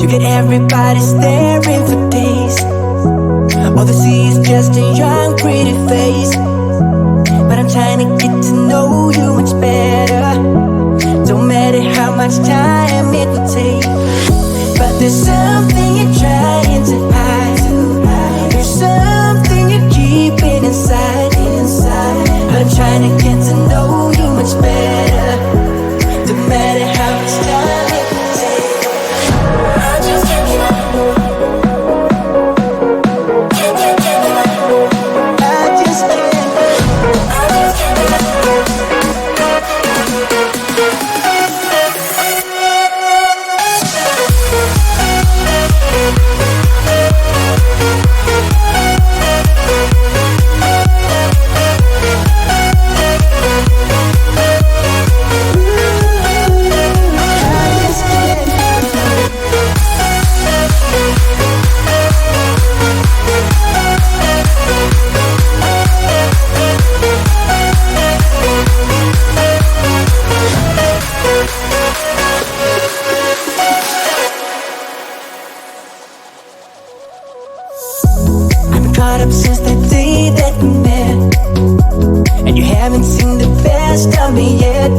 You get everybody staring for days. All they see is just a young pretty face. But I'm trying to get to know you much better. Don't matter how much time it will take. But there's something you're trying to hide. There's something you're keeping inside. But I'm trying to get to know you much better. Don't matter how much time it will take. I just can't give up. Caught up since the day that we met, and you haven't seen the best of me yet.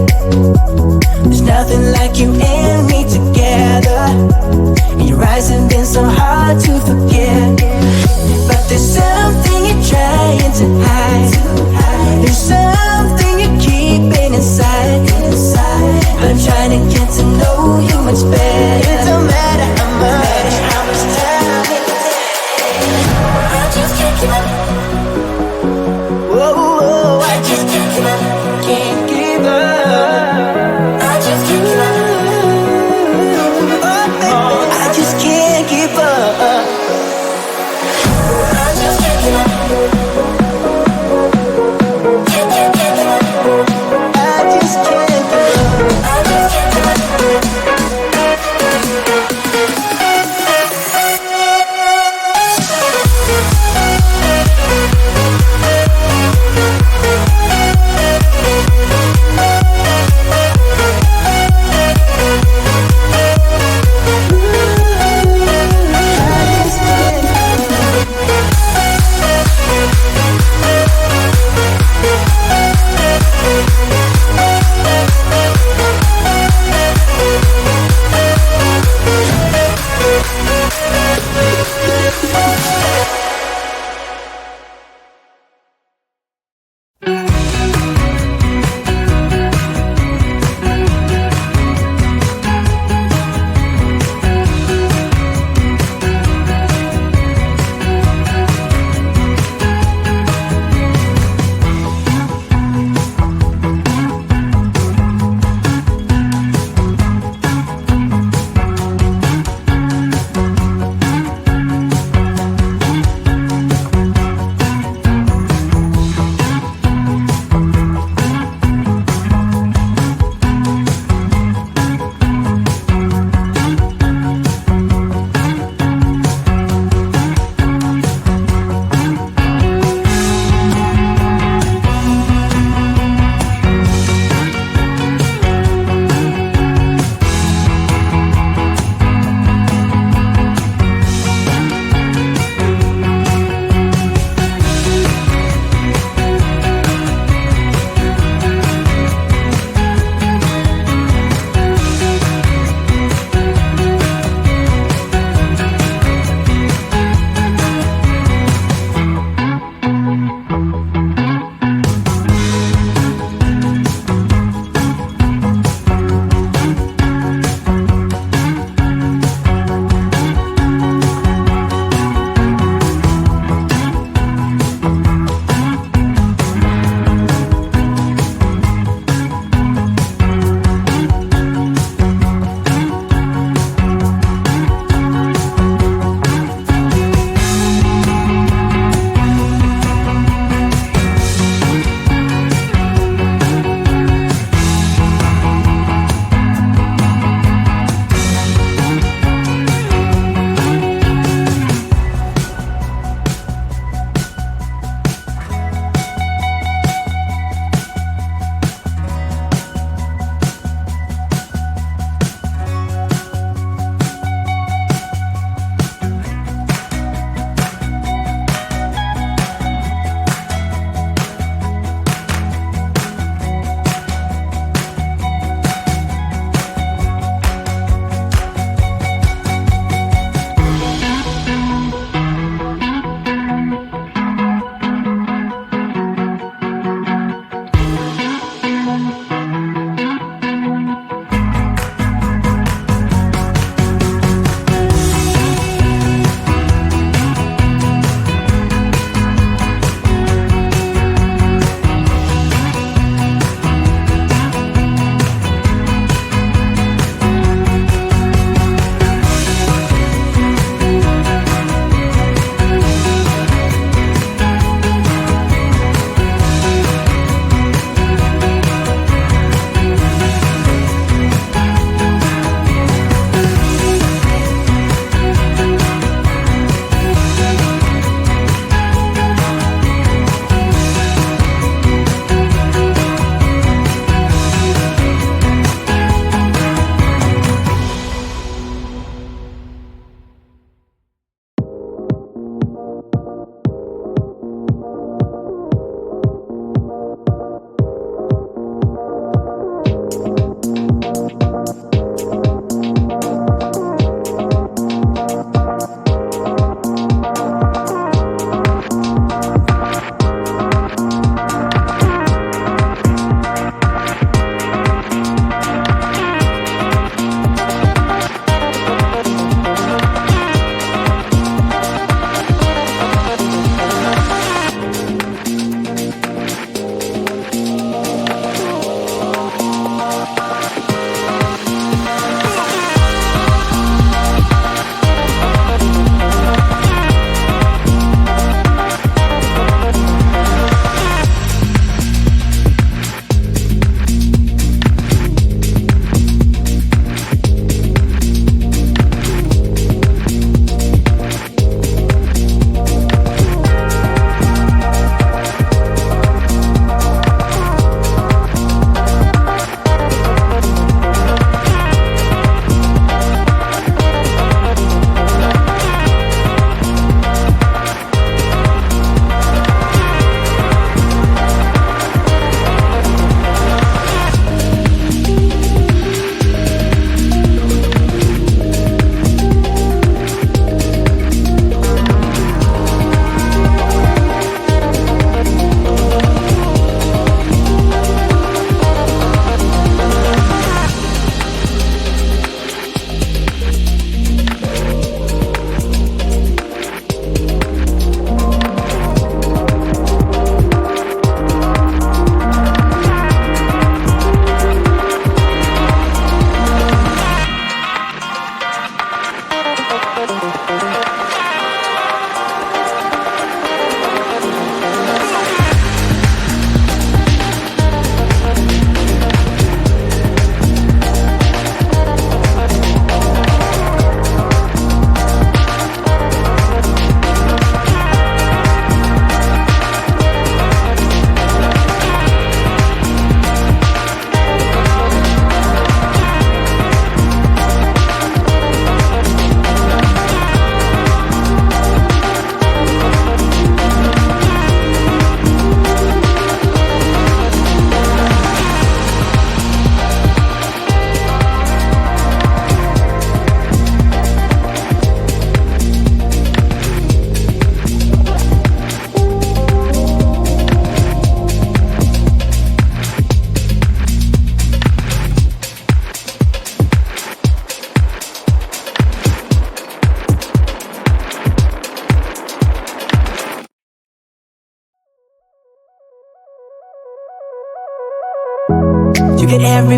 There's nothing like you and me together, and your eyes have been so hard to forget. But there's something you're trying to hide. There's something you're keeping inside. But I'm trying to get to know you much better. It don't matter how much time it takes. I just can't give up. Whoa, I just can't give up. Can't give up. I just can't give up. Oh, baby, I just can't give up. I just can't give up. Can't give up. I just can't give up. I just can't give up.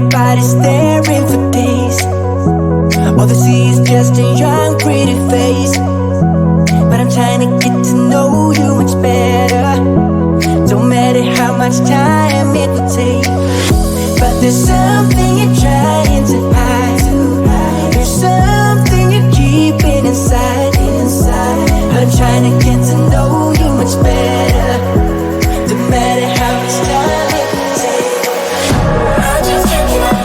everybody's staring for days. All they see is just a young, pretty face. But I'm trying to get to know you much better. Don't matter how much time it will take. But there's something you're trying to hide. There's something you're keeping inside. But I'm trying to get to know you much better. Don't matter how much time it will take. I just can't get up.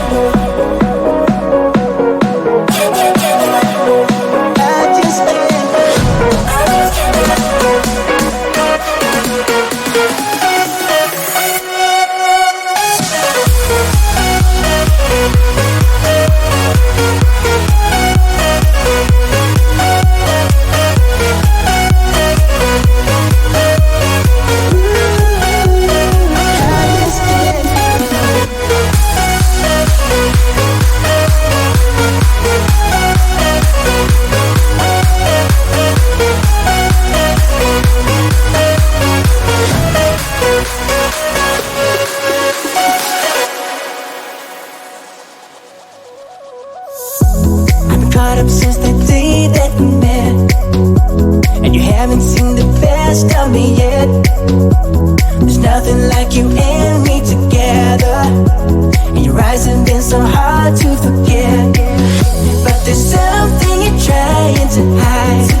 Caught up since the day that we met, and you haven't seen the best of me yet. There's nothing like you and me together, and your eyes have been so hard to forget. But there's something you're trying to hide.